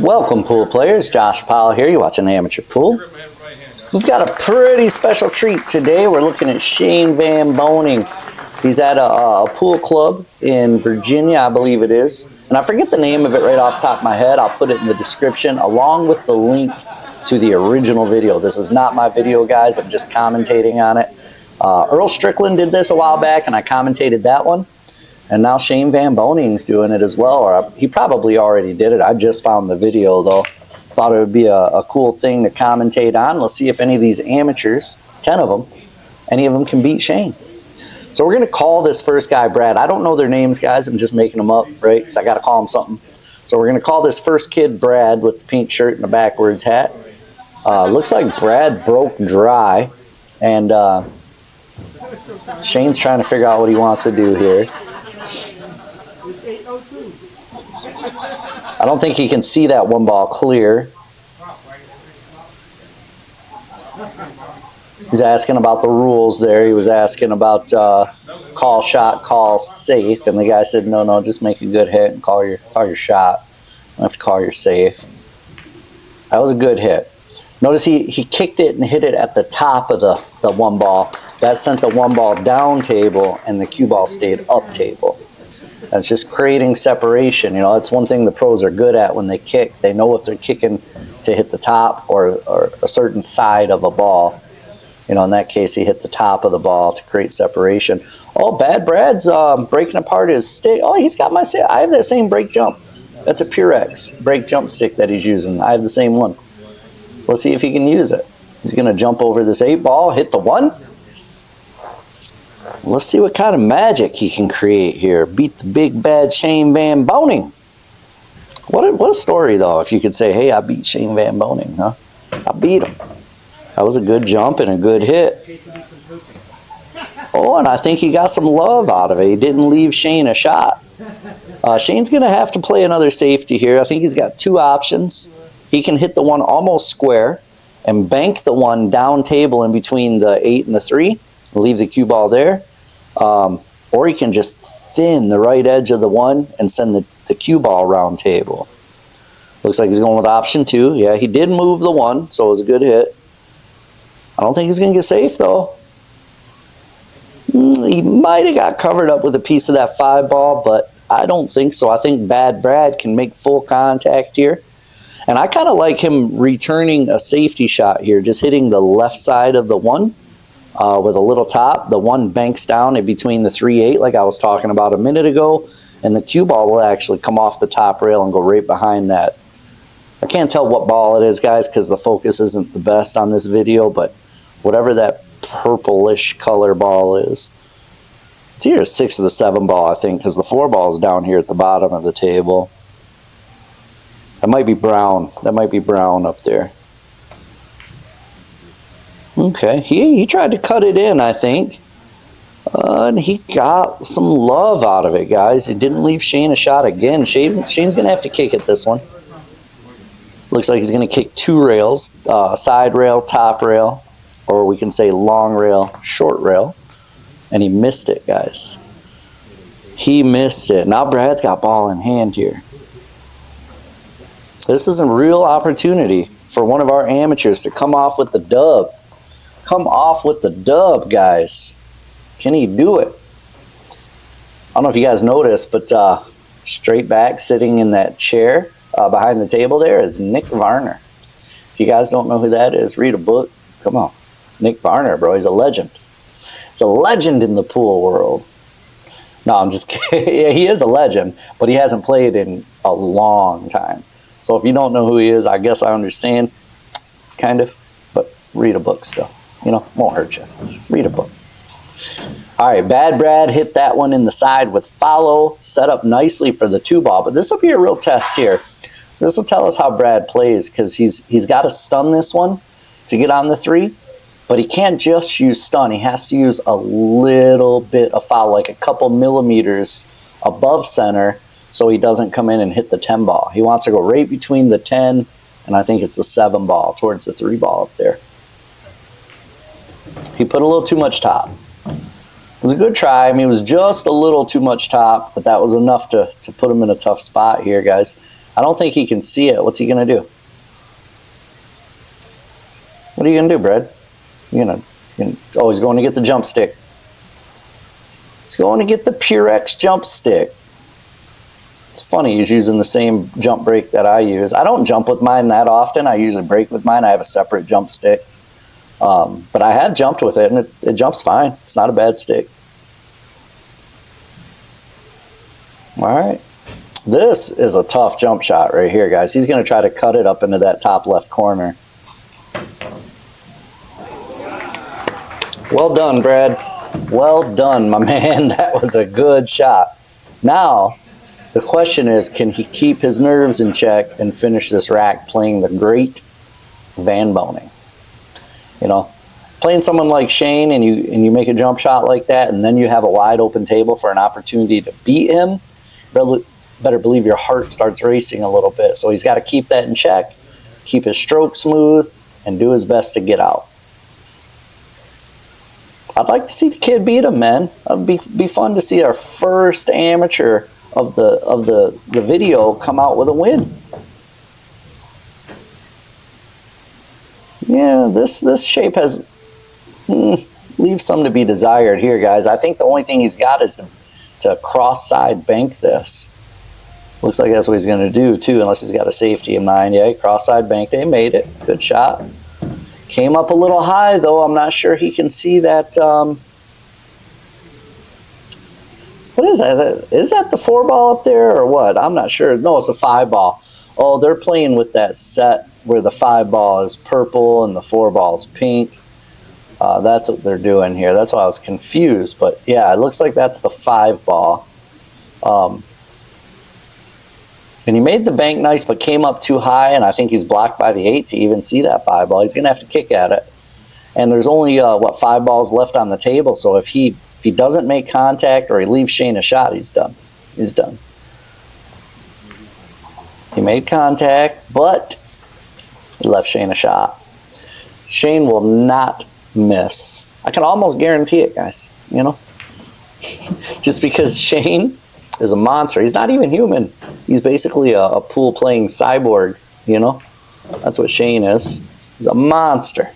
Welcome, pool players. Josh Powell here. You're watching Amateur Pool. We've got a pretty special treat today. We're looking at Shane Van Boening. He's at a pool club in Virginia, I believe it is. And I forget the name of it right off the top of my head. I'll put it in the description along with the link to the original video. This is not my video, guys. I'm just commentating on it. Earl Strickland did this a while back, and I commentated that one. And now Shane Van Boening's doing it as well. Or he probably already did it. I just found the video, though. Thought it would be a cool thing to commentate on. Let's see if any of these amateurs, 10 of them, any of them can beat Shane. So we're going to call this first guy Brad. I don't know their names, guys. I'm just making them up, right? Because I got to call them something. So we're going to call this first kid Brad with the pink shirt and the backwards hat. Looks like Brad broke dry. And Shane's trying to figure out what he wants to do here. I don't think he can see that one ball clear. He's asking about the rules there. He was asking about call shot, call safe, and the guy said, no, just make a good hit and call your shot. You don't have to call your safe. That was a good hit. Notice he kicked it and hit it at the top of the one ball. That sent the one ball down table, and the cue ball stayed up table. That's just creating separation. You know, that's one thing the pros are good at when they kick. They know if they're kicking to hit the top or a certain side of a ball. You know, in that case, he hit the top of the ball to create separation. Oh, Bad Brad's breaking apart his stick. Oh, he's got my stick. I have that same break jump. That's a Purex break jump stick that he's using. I have the same one. Let's see if he can use it. He's going to jump over this 8 ball, hit the 1. Let's see what kind of magic he can create here. Beat the big bad Shane Van Boening. What a story, though, if you could say, hey, I beat Shane Van Boening, huh? I beat him. That was a good jump and a good hit. Oh, and I think he got some love out of it. He didn't leave Shane a shot. Shane's going to have to play another safety here. I think he's got 2 options. He can hit the one almost square and bank the one down table in between the 8 and the 3. Leave the cue ball there. Or he can just thin the right edge of the 1 and send the cue ball round table. Looks like he's going with option 2. Yeah, he did move the 1, so it was a good hit. I don't think he's going to get safe, though. He might have got covered up with a piece of that 5 ball, but I don't think so. I think Bad Brad can make full contact here. And I kind of like him returning a safety shot here, just hitting the left side of the 1 with a little top. The 1 banks down in between the 3-8 like I was talking about a minute ago, and the cue ball will actually come off the top rail and go right behind that. I can't tell what ball it is, guys, because the focus isn't the best on this video, but whatever that purplish color ball is. It's either a 6 or the 7 ball, I think, because the 4 ball is down here at the bottom of the table. That might be brown. That might be brown up there. Okay, he tried to cut it in, I think. And he got some love out of it, guys. He didn't leave Shane a shot again. Shane's going to have to kick it this one. Looks like he's going to kick 2 rails, side rail, top rail, or we can say long rail, short rail. And he missed it, guys. He missed it. Now Brad's got ball in hand here. This is a real opportunity for one of our amateurs to come off with the dub. Come off with the dub, guys. Can he do it? I don't know if you guys noticed, but straight back sitting in that chair behind the table there is Nick Varner. If you guys don't know who that is, read a book. Come on. Nick Varner, bro. He's a legend. He's a legend in the pool world. No, I'm just kidding. Yeah, he is a legend, but he hasn't played in a long time. So if you don't know who he is, I guess I understand, kind of, but read a book still. You know, won't hurt you. Read a book. All right, Bad Brad hit that one in the side with follow, set up nicely for the 2 ball, but this will be a real test here. This will tell us how Brad plays, because he's got to stun this one to get on the 3, but he can't just use stun. He has to use a little bit of foul, like a couple millimeters above center, so he doesn't come in and hit the 10 ball. He wants to go right between the 10 and I think it's the 7 ball towards the 3 ball up there. He put a little too much top. It was a good try. I mean, it was just a little too much top, but that was enough to put him in a tough spot here, guys. I don't think he can see it. What's he going to do? What are you going to do, Brad? Oh, he's going to get the jump stick. He's going to get the Purex jump stick. It's funny, he's using the same jump break that I use. I don't jump with mine that often. I usually break with mine. I have a separate jump stick. But I have jumped with it, and it jumps fine. It's not a bad stick. All right. This is a tough jump shot right here, guys. He's going to try to cut it up into that top left corner. Well done, Brad. Well done, my man. That was a good shot. Now, the question is, can he keep his nerves in check and finish this rack playing the great Van Boening? You know, playing someone like Shane and you make a jump shot like that, and then you have a wide open table for an opportunity to beat him, better believe your heart starts racing a little bit. So he's got to keep that in check, keep his stroke smooth, and do his best to get out. I'd like to see the kid beat him, man. It'd be fun to see our first amateur of the video come out with a win. Yeah, this shape has leaves some to be desired here, guys. I think the only thing he's got is to cross-side bank this. Looks like that's what he's going to do, too, unless he's got a safety in mind. Yeah, cross-side banked it. He made it. Good shot. Came up a little high, though. I'm not sure he can see that. What is that? Is that the 4-ball up there or what? I'm not sure. No, it's a 5-ball. Oh, they're playing with that set where the 5-ball is purple and the 4-ball is pink. That's what they're doing here. That's why I was confused. But, yeah, it looks like that's the 5-ball. And he made the bank nice, but came up too high, and I think he's blocked by the 8 to even see that 5-ball. He's going to have to kick at it. And there's only, 5 balls left on the table, so if he doesn't make contact or he leaves Shane a shot, he's done. He's done. He made contact, but he left Shane a shot. Shane will not miss. I can almost guarantee it, guys, you know. Just because Shane is a monster. He's not even human. He's basically a pool-playing cyborg, you know. That's what Shane is. He's a monster.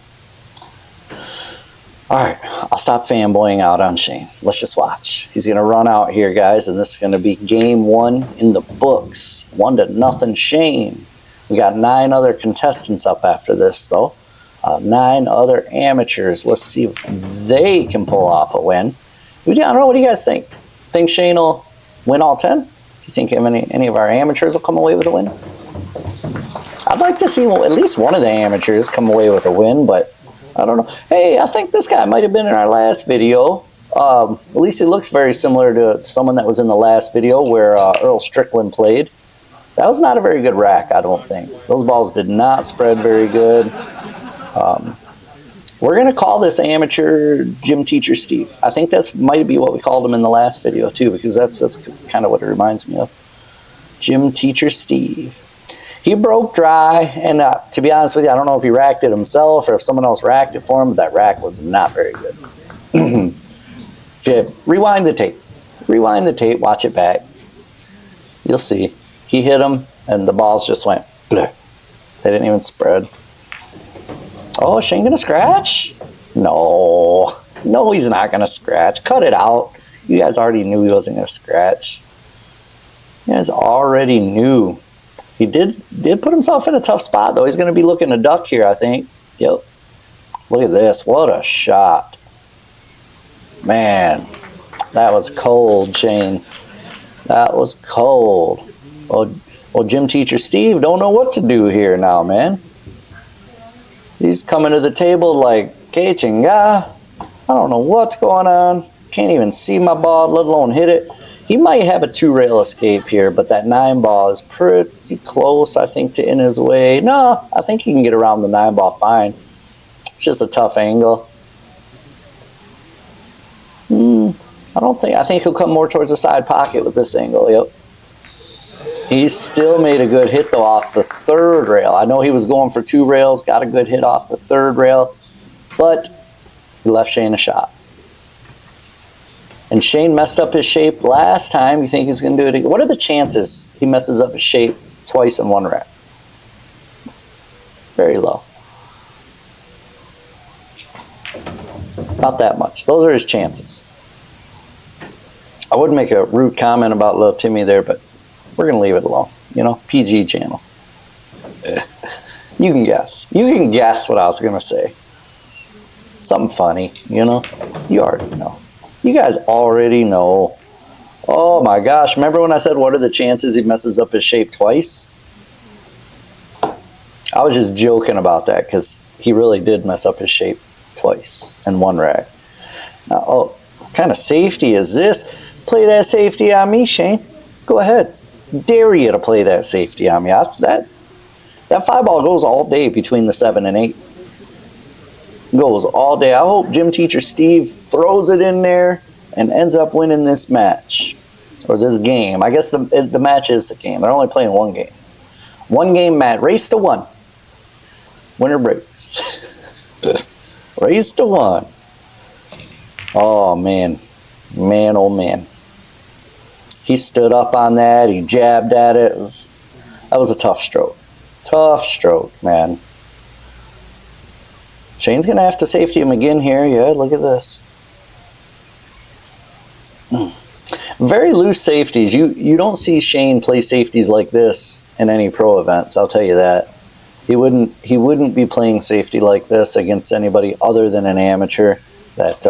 All right, I'll stop fanboying out on Shane. Let's just watch. He's going to run out here, guys, and this is going to be game 1 in the books. 1-0 Shane. We got 9 other contestants up after this, though. 9 other amateurs. Let's see if they can pull off a win. I don't know. What do you guys think? Think Shane will win all 10? Do you think any of our amateurs will come away with a win? I'd like to see at least one of the amateurs come away with a win, but I don't know. Hey, I think this guy might have been in our last video. At least he looks very similar to someone that was in the last video where Earl Strickland played. That was not a very good rack, I don't think. Those balls did not spread very good. We're going to call this amateur Gym Teacher Steve. I think that's might be what we called him in the last video, too, because that's kind of what it reminds me of. Gym Teacher Steve. He broke dry, and to be honest with you, I don't know if he racked it himself or if someone else racked it for him, but that rack was not very good. If you rewind the tape, watch it back, you'll see. He hit him, and the balls just went bleh. They didn't even spread. Oh, is Shane going to scratch? No, he's not going to scratch. Cut it out. You guys already knew he wasn't going to scratch. You guys already knew. He did put himself in a tough spot, though. He's going to be looking to duck here, I think. Yep. Look at this. What a shot. Man, that was cold, Shane. That was cold. Well, Gym Teacher Steve don't know what to do here now, man. He's coming to the table like, "Que chinga. I don't know what's going on. Can't even see my ball, let alone hit it." He might have a 2-rail escape here, but that 9-ball is pretty close, I think, to in his way. No, I think he can get around the 9-ball fine. It's just a tough angle. I think he'll come more towards the side pocket with this angle, yep. He still made a good hit, though, off the 3rd rail. I know he was going for 2 rails, got a good hit off the 3rd rail, but he left Shane a shot. And Shane messed up his shape last time. You think he's going to do it again? What are the chances he messes up his shape twice in one rack. Very low. Not that much. Those are his chances. I would make a rude comment about little Timmy there, but we're going to leave it alone. You know, PG channel. You can guess. You can guess what I was going to say. Something funny, you know? You already know. You guys already know. Oh my gosh. Remember when I said what are the chances he messes up his shape twice? I was just joking about that because he really did mess up his shape twice in one rack. Now, oh, what kind of safety is this? Play that safety on me, Shane. Go ahead. Dare you to play that safety on me. That 5-ball goes all day between the 7 and 8. Goes all day. I hope gym teacher Steve throws it in there and ends up winning this match. Or this game. I guess the match is the game. They're only playing one game. One game match. Race to 1. Winner breaks. Race to 1. Oh, man. Man, oh, man. He stood up on that. He jabbed at it. That was a tough stroke. Tough stroke, man. Shane's going to have to safety him again here. Yeah, look at this. Very loose safeties. You don't see Shane play safeties like this in any pro events, I'll tell you that. He wouldn't be playing safety like this against anybody other than an amateur. That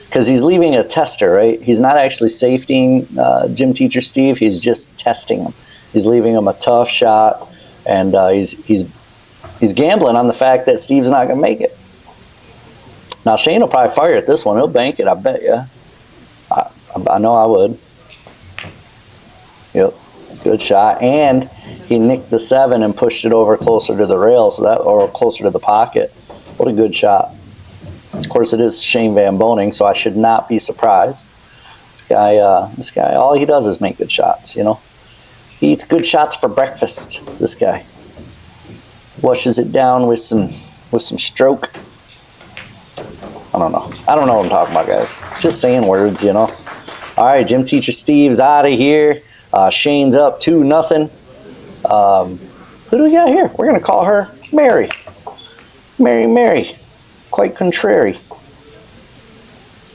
because he's leaving a tester, right? He's not actually safetying gym teacher Steve. He's just testing him. He's leaving him a tough shot, and he's gambling on the fact that Steve's not going to make it. Now Shane will probably fire at this one. He'll bank it, I bet you. I know I would. Yep, good shot. And he nicked the 7 and pushed it over closer to the rail, or closer to the pocket. What a good shot. Of course, it is Shane Van Boening, so I should not be surprised. This guy, all he does is make good shots. You know, he eats good shots for breakfast. This guy washes it down with some stroke. I don't know what I'm talking about, guys. Just saying words, you know. All right, gym teacher Steve's out of here. Shane's up 2-0. Who do we got here? We're gonna call her Mary. Mary. Quite contrary.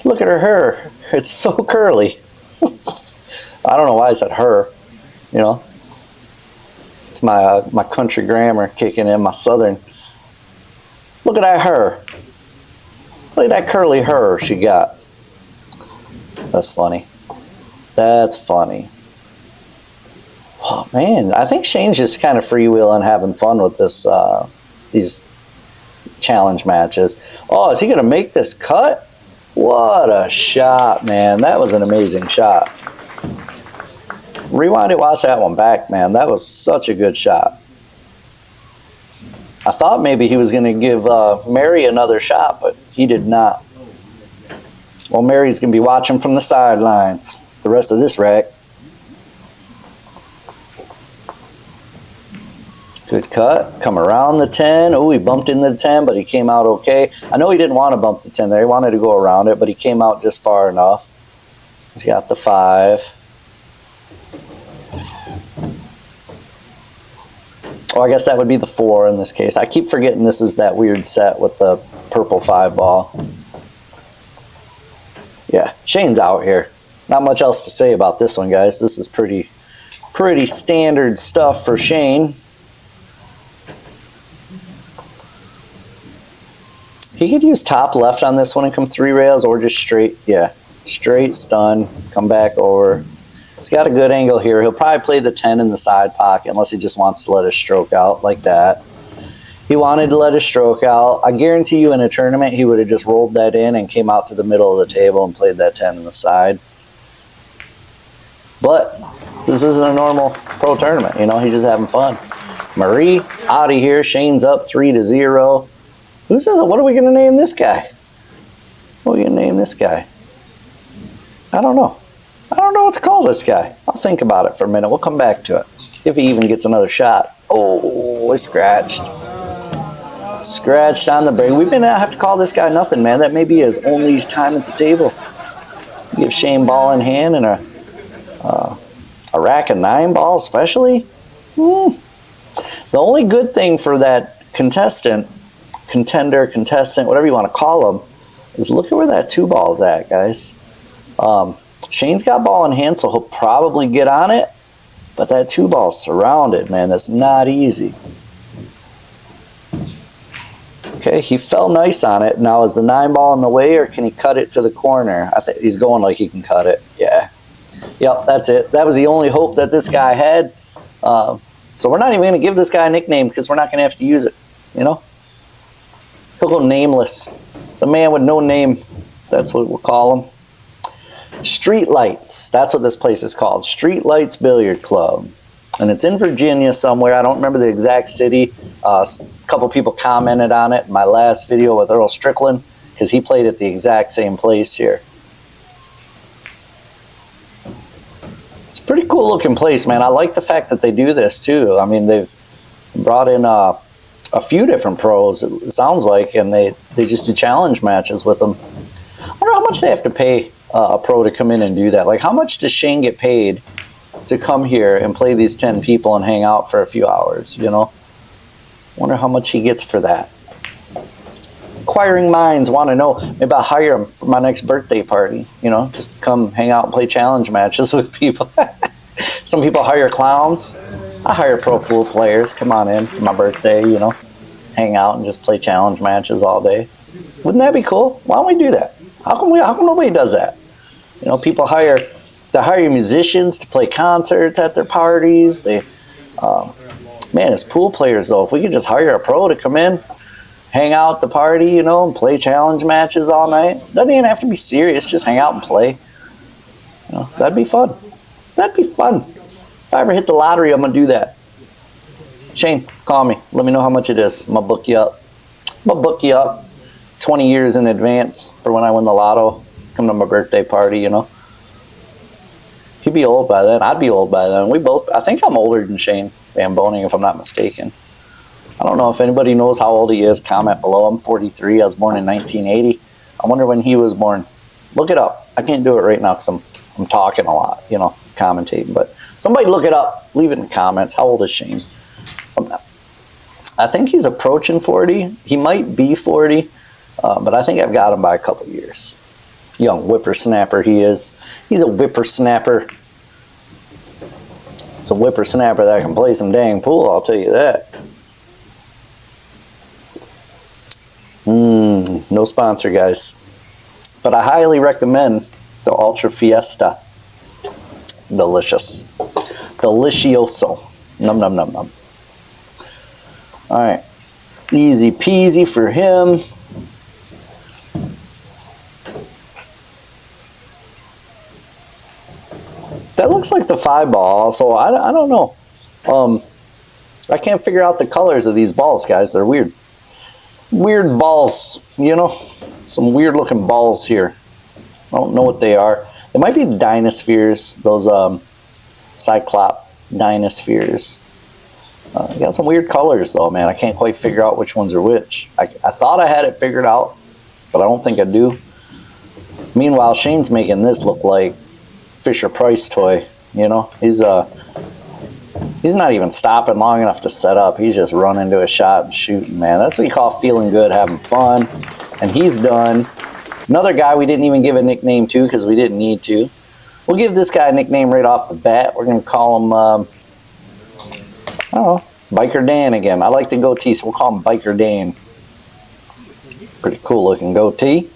Look at her hair. It's so curly. I don't know why I said her. You know, it's my country grammar kicking in, my southern. Look at that hair. Look at that curly hair she got. That's funny. That's funny. Oh man, I think Shane's just kind of freewheeling, having fun with this these challenge matches. Oh, is he gonna make this cut? What a shot, man. That was an amazing shot. Rewind it, watch that one back, man. That was such a good shot. I thought maybe he was gonna give Mary another shot, but he did not. Well, Mary's gonna be watching from the sidelines the rest of this rack. Good cut. Come around the 10. Oh, he bumped into the 10, but he came out okay. I know he didn't want to bump the 10 there. He wanted to go around it, but he came out just far enough. He's got the 5. Oh, I guess that would be the 4 in this case. I keep forgetting this is that weird set with the purple 5-ball. Yeah, Shane's out here. Not much else to say about this one, guys. This is pretty standard stuff for Shane. He could use top left on this one and come 3 rails, or just straight, yeah, straight stun, come back over. He's got a good angle here. He'll probably play the 10 in the side pocket unless he just wants to let his stroke out like that. He wanted to let his stroke out. I guarantee you in a tournament he would have just rolled that in and came out to the middle of the table and played that 10 in the side. But this isn't a normal pro tournament, you know, he's just having fun. Marie out of here. Shane's up 3-0. Who says it? What are we going to name this guy? What are we going to name this guy? I don't know. I don't know what to call this guy. I'll think about it for a minute. We'll come back to it. If he even gets another shot. Oh, he scratched. Scratched on the break. We may not have to call this guy nothing, man. That may be his only time at the table. Give Shane ball in hand and a rack of 9 balls especially. The only good thing for that contestant, whatever you want to call him, is look at where that 2-ball's at, guys. Shane's got ball in hand, so he'll probably get on it. But that 2-ball's surrounded, man. That's not easy. Okay, he fell nice on it. Now, is the 9-ball in the way, or can he cut it to the corner? I think he's going like he can cut it. Yeah. Yep, that's it. That was the only hope that this guy had. So we're not even going to give this guy a nickname because we're not going to have to use it, you know? He'll go nameless. The man with no name. That's what we'll call him. Street Lights. That's what this place is called. Street Lights Billiard Club. And it's in Virginia somewhere. I don't remember the exact city. A couple people commented on it in my last video with Earl Strickland because he played at the exact same place here. It's a pretty cool looking place, man. I like the fact that they do this too. I mean, they've brought in a few different pros, it sounds like, and they just do challenge matches with them. I wonder how much they have to pay a pro to come in and do that. Like, how much does Shane get paid to come here and play these 10 people and hang out for a few hours, you know? Wonder how much he gets for that. Inquiring minds want to know. Maybe I'll hire him for my next birthday party, you know? Just come hang out and play challenge matches with people. Some people hire clowns. I hire pro pool players. Come on in for my birthday, you know? Hang out and just play challenge matches all day. Wouldn't that be cool? Why don't we do that? How come nobody does that? You know, people hire musicians to play concerts at their parties. They, man, as pool players though, if we could just hire a pro to come in, hang out at the party, you know, and play challenge matches all night. Doesn't even have to be serious. Just hang out and play. You know, that'd be fun. That'd be fun. If I ever hit the lottery, I'm gonna do that. Shane, call me. Let me know how much it is. I'm gonna book you up. 20 years in advance for when I win the lotto. Come to my birthday party, you know. He'd be old by then. I'd be old by then. I think I'm older than Shane Van Boening, if I'm not mistaken. I don't know if anybody knows how old he is. Comment below. I'm 43. I was born in 1980. I wonder when he was born. Look it up. I can't do it right now because I'm talking a lot, you know, commentating. But somebody look it up. Leave it in the comments. How old is Shane? I think he's approaching 40. He might be 40. But I think I've got him by a couple years. Young whippersnapper he is. He's a whippersnapper. It's a whippersnapper that can play some dang pool, I'll tell you that. No sponsor, guys. But I highly recommend the Ultra Fiesta. Delicious. Delicioso. Num num num num. Alright. Easy peasy for him. That looks like the 5-ball, so I don't know. I can't figure out the colors of these balls, guys. They're weird. Weird balls, you know? Some weird looking balls here. I don't know what they are. They might be Dynaspheres, those Cyclop Dynaspheres. Got some weird colors though, man. I can't quite figure out which ones are which. I thought I had it figured out, but I don't think I do. Meanwhile, Shane's making this look like Fisher-Price toy, you know? He's not even stopping long enough to set up. He's just running to a shot and shooting, man. That's what you call feeling good, having fun. And he's done. Another guy we didn't even give a nickname to because we didn't need to. We'll give this guy a nickname right off the bat. We're going to call him, I don't know, Biker Dan again. I like the goatee, so we'll call him Biker Dan. Pretty cool looking goatee.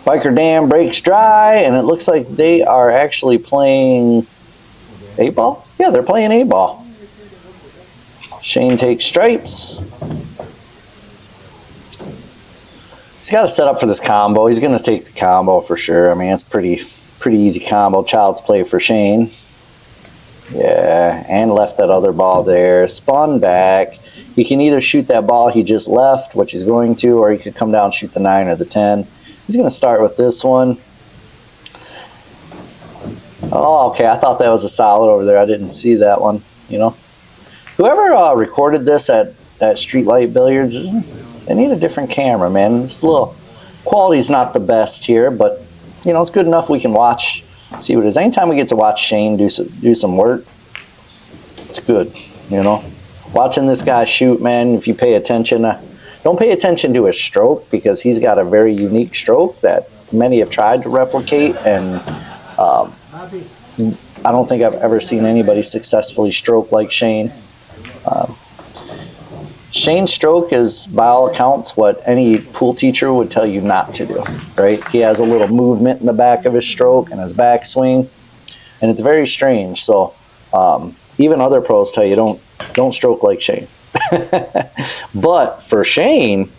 Biker Dan breaks dry, and it looks like they are actually playing 8-ball? Yeah, they're playing 8-ball. Shane takes stripes. He's got to set up for this combo. He's going to take the combo for sure. I mean, it's pretty easy combo. Child's play for Shane. Yeah, and left that other ball there. Spun back. He can either shoot that ball he just left, which he's going to, or he could come down and shoot the 9 or the 10. He's going to start with this one. Oh, okay. I thought that was a solid over there. I didn't see that one, you know. Whoever recorded this at Streetlight Billiards, they need a different camera, man. This little quality's not the best here, but, you know, it's good enough we can watch, see what it is. Anytime we get to watch Shane do some work, It's good, you know. Watching this guy shoot, man, if you pay attention, don't pay attention to his stroke because he's got a very unique stroke that many have tried to replicate, and I don't think I've ever seen anybody successfully stroke like Shane. Shane's stroke is, by all accounts, what any pool teacher would tell you not to do, right? He has a little movement in the back of his stroke and his backswing, and it's very strange. So even other pros tell you don't stroke like Shane. But for Shane,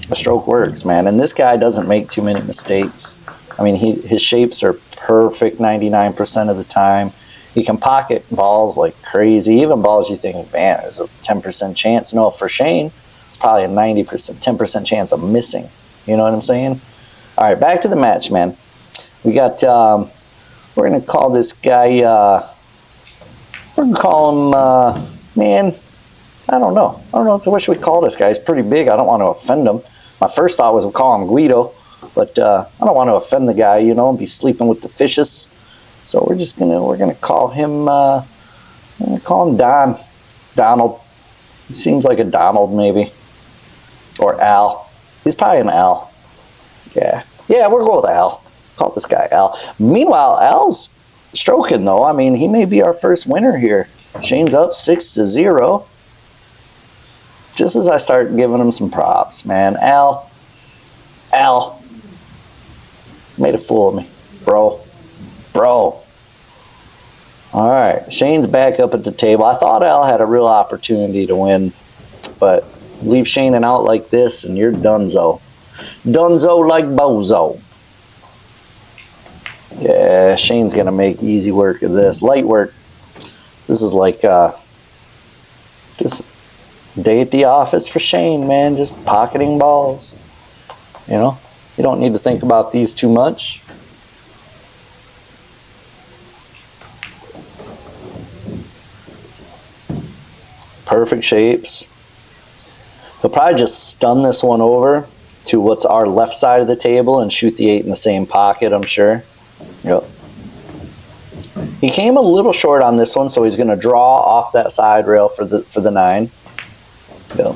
a stroke works, man. And this guy doesn't make too many mistakes. I mean, his shapes are perfect 99% of the time. He can pocket balls like crazy. Even balls you think, man, there's a 10% chance. No, for Shane, it's probably a 90%, 10% chance of missing. You know what I'm saying? All right, back to the match, man. We got, we're going to call this guy, we're going to call him, man, I don't know. I don't know what should we call this guy. He's pretty big. I don't want to offend him. My first thought was we'll call him Guido, but I don't want to offend the guy, you know, and be sleeping with the fishes. So we're gonna call him Donald. He seems like a Donald maybe, or Al. He's probably an Al. Yeah, we're going with Al. Call this guy Al. Meanwhile, Al's stroking though. I mean, he may be our first winner here. Shane's up 6-0. Just as I start giving him some props, man. Al made a fool of me, bro. All right, Shane's back up at the table. I thought Al had a real opportunity to win, but leave Shane out like this and you're donezo. Donezo like bozo. Yeah, Shane's going to make easy work of this. Light work. This is like just day at the office for Shane, man. Just pocketing balls. You know, you don't need to think about these too much. Perfect shapes. He'll probably just stun this one over to what's our left side of the table and shoot the 8 in the same pocket, I'm sure. Yep. He came a little short on this one, so he's going to draw off that side rail for the 9. Yep.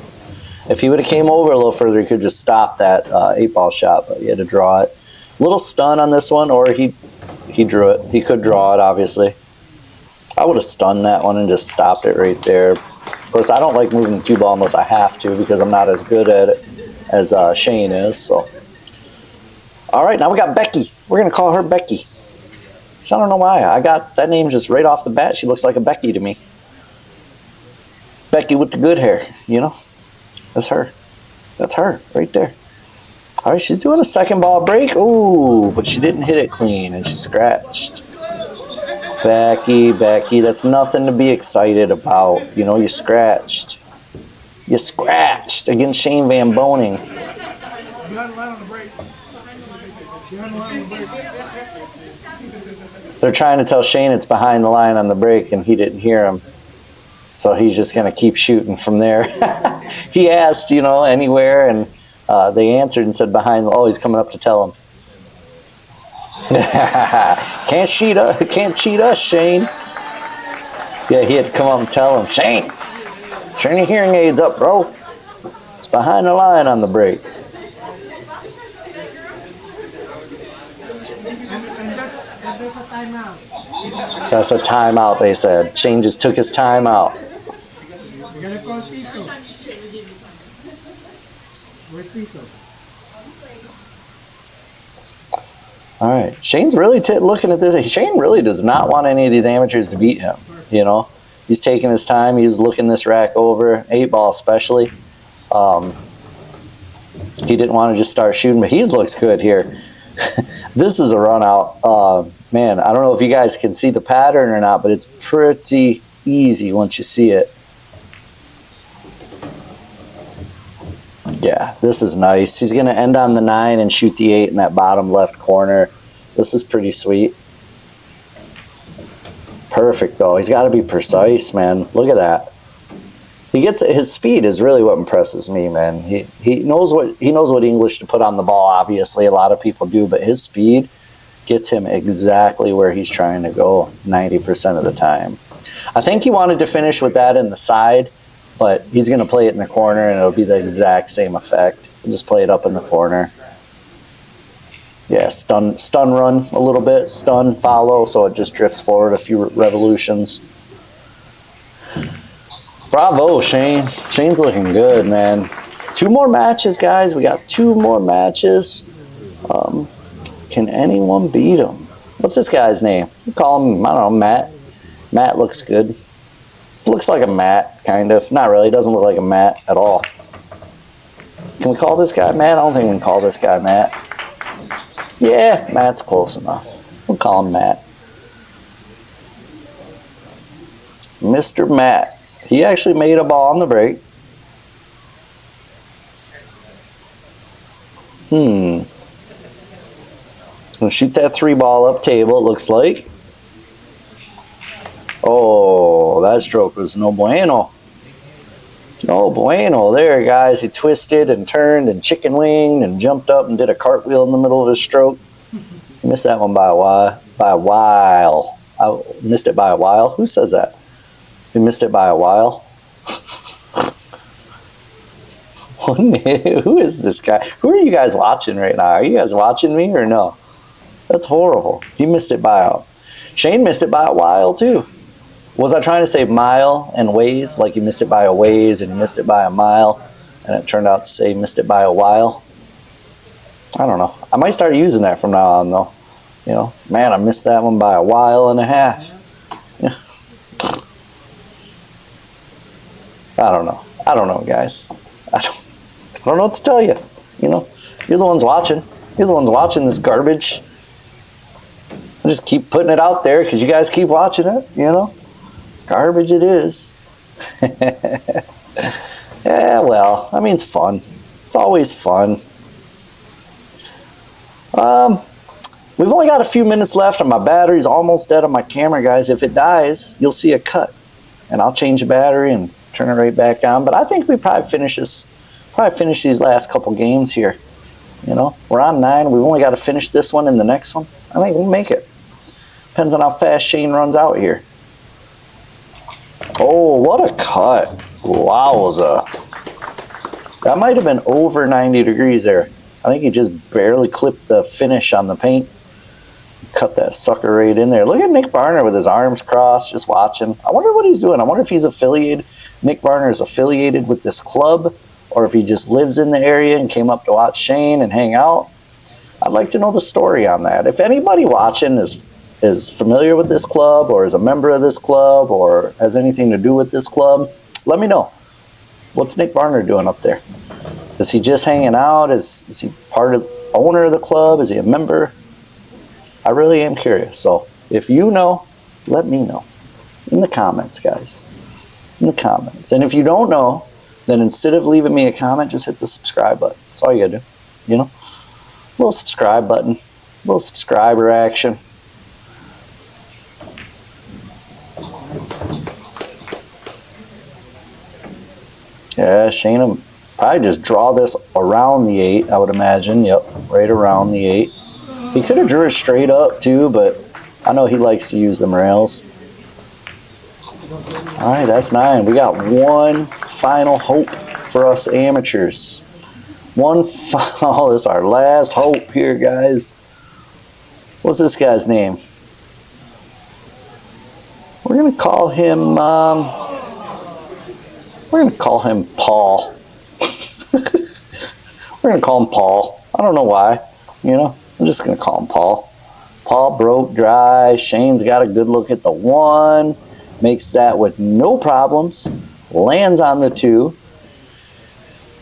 If he would have came over a little further, he could just stop that 8-ball shot, but he had to draw it. Little stun on this one, or he drew it. He could draw it, obviously. I would have stunned that one and just stopped it right there. Of course, I don't like moving the cue ball unless I have to because I'm not as good at it as Shane is. So, all right, now we got Becky. We're going to call her Becky. So I don't know why. I got that name just right off the bat. She looks like a Becky to me. Becky with the good hair, you know? That's her. That's her right there. All right, she's doing a second ball break. Ooh, but she didn't hit it clean, and she scratched. Becky, that's nothing to be excited about. You know, you scratched. You scratched against Shane Van Boening. They're trying to tell Shane it's behind the line on the break, and he didn't hear him. So he's just going to keep shooting from there. He asked, you know, anywhere, and they answered and said behind. Oh, he's coming up to tell him. Can't cheat us, Shane. Yeah, he had to come up and tell him, Shane, turn your hearing aids up, bro. It's behind the line on the break. That's a timeout, they said. Shane just took his time out. All right, Shane's really looking at this. Shane really does not want any of these amateurs to beat him. You know, he's taking his time. He's looking this rack over, 8-ball especially. He didn't want to just start shooting, but he looks good here. This is a run out. Man, I don't know if you guys can see the pattern or not, but it's pretty easy once you see it. Yeah, this is nice. He's going to end on the 9 and shoot the 8 in that bottom left corner. This is pretty sweet. Perfect, though. He's got to be precise, man. Look at that. His speed is really what impresses me, man. He knows what English to put on the ball. Obviously, a lot of people do, but his speed gets him exactly where he's trying to go 90% of the time. I think he wanted to finish with that in the side, but he's going to play it in the corner, and it'll be the exact same effect. He'll just play it up in the corner. Yeah, stun run a little bit, stun, follow, so it just drifts forward a few revolutions. Bravo, Shane. Shane's looking good, man. 2 more matches, guys. We got 2 more matches. Can anyone beat him? What's this guy's name? We call him, I don't know, Matt. Matt looks good. Looks like a Matt, kind of. Not really. Doesn't look like a Matt at all. Can we call this guy Matt? I don't think we can call this guy Matt. Yeah, Matt's close enough. We'll call him Matt. Mr. Matt. He actually made a ball on the break. Gonna shoot that 3 ball up table, it looks like. Oh, that stroke was no bueno. No bueno there, guys. He twisted and turned and chicken winged and jumped up and did a cartwheel in the middle of his stroke. He missed that one by a while. I missed it by a while? Who says that? He missed it by a while? Who is this guy? Who are you guys watching right now? Are you guys watching me or no? That's horrible. He missed it by a... Shane missed it by a while too. Was I trying to say mile and ways? Like you missed it by a ways and you missed it by a mile, and it turned out to say missed it by a while? I don't know. I might start using that from now on though. You know, man, I missed that one by a while and a half. Yeah. I don't know. I don't know, guys. I don't know what to tell you. You know, you're the ones watching. You're the ones watching this garbage. I just keep putting it out there because you guys keep watching it, you know. Garbage it is. Yeah, well, I mean, it's fun. It's always fun. We've only got a few minutes left, and my battery's almost dead on my camera, guys. If it dies, you'll see a cut, and I'll change the battery and turn it right back on. But I think we probably finish these last couple games here. You know, we're on 9. We've only got to finish this one and the next one. I think we'll make it. Depends on how fast Shane runs out here. Oh, what a cut. Wowza. That might have been over 90 degrees there. I think he just barely clipped the finish on the paint. Cut that sucker right in there. Look at Nick Barner with his arms crossed, just watching. I wonder what he's doing. I wonder if he's affiliated. Nick Barner is affiliated with this club, or if he just lives in the area and came up to watch Shane and hang out. I'd like to know the story on that. If anybody watching is familiar with this club, or is a member of this club, or has anything to do with this club, let me know. What's Nick Barner doing up there? Is he just hanging out? Is he part of owner of the club? Is he a member? I really am curious. So if you know, let me know in the comments, guys. In the comments. And if you don't know, then instead of leaving me a comment, just hit the subscribe button. That's all you gotta do. You know? Little subscribe button. Little subscriber action. Yeah, Shane will probably just draw this around the 8, I would imagine. Yep, right around the 8. He could have drew it straight up too, but I know he likes to use them rails. All right, that's 9. We got one final hope for us amateurs. Oh, this is our last hope here, guys. What's this guy's name? We're gonna call him. We're gonna call him Paul. We're gonna call him Paul. I don't know why. You know, I'm just gonna call him Paul. Paul broke dry. Shane's got a good look at the 1. Makes that with no problems. Lands on the 2.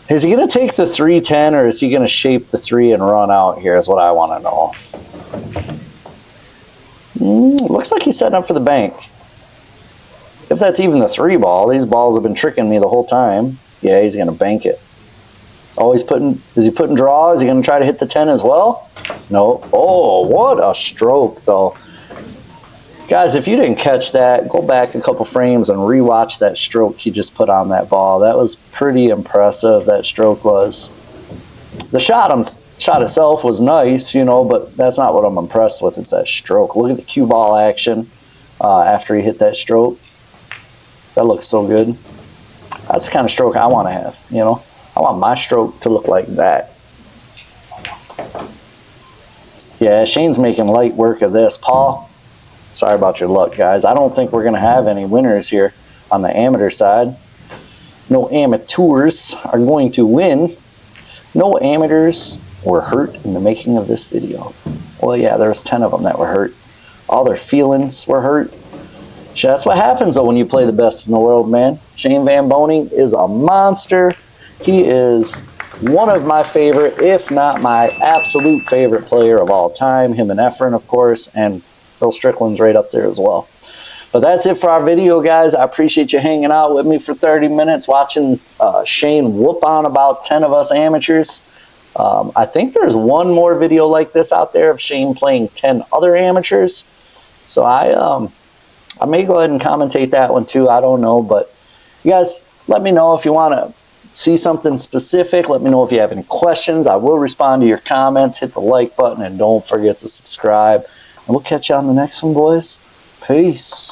Is he going to take the 3-10, or is he going to shape the 3 and run out here is what I want to know. Looks like he's setting up for the bank. If that's even the 3 ball, these balls have been tricking me the whole time. Yeah, he's going to bank it. Oh, is he putting draw? Is he going to try to hit the 10 as well? No. Oh, what a stroke, though. Guys, if you didn't catch that, go back a couple frames and rewatch that stroke he just put on that ball. That was pretty impressive, that stroke was. The shot itself was nice, you know, but that's not what I'm impressed with. It's that stroke. Look at the cue ball action after he hit that stroke. That looks so good. That's the kind of stroke I want to have, you know. I want my stroke to look like that. Yeah, Shane's making light work of this. Paul, sorry about your luck, guys. I don't think we're going to have any winners here on the amateur side. No amateurs are going to win. No amateurs were hurt in the making of this video. Well, yeah, there was 10 of them that were hurt. All their feelings were hurt. That's what happens, though, when you play the best in the world, man. Shane Van Boening is a monster. He is one of my favorite, if not my absolute favorite player of all time. Him and Efren, of course, and Bill Strickland's right up there as well. But that's it for our video, guys. I appreciate you hanging out with me for 30 minutes, watching Shane whoop on about 10 of us amateurs. I think there's one more video like this out there of Shane playing 10 other amateurs. So I may go ahead and commentate that one too. I don't know. But you guys, let me know if you want to see something specific. Let me know if you have any questions. I will respond to your comments. Hit the like button and don't forget to subscribe. And we'll catch you on the next one, boys. Peace.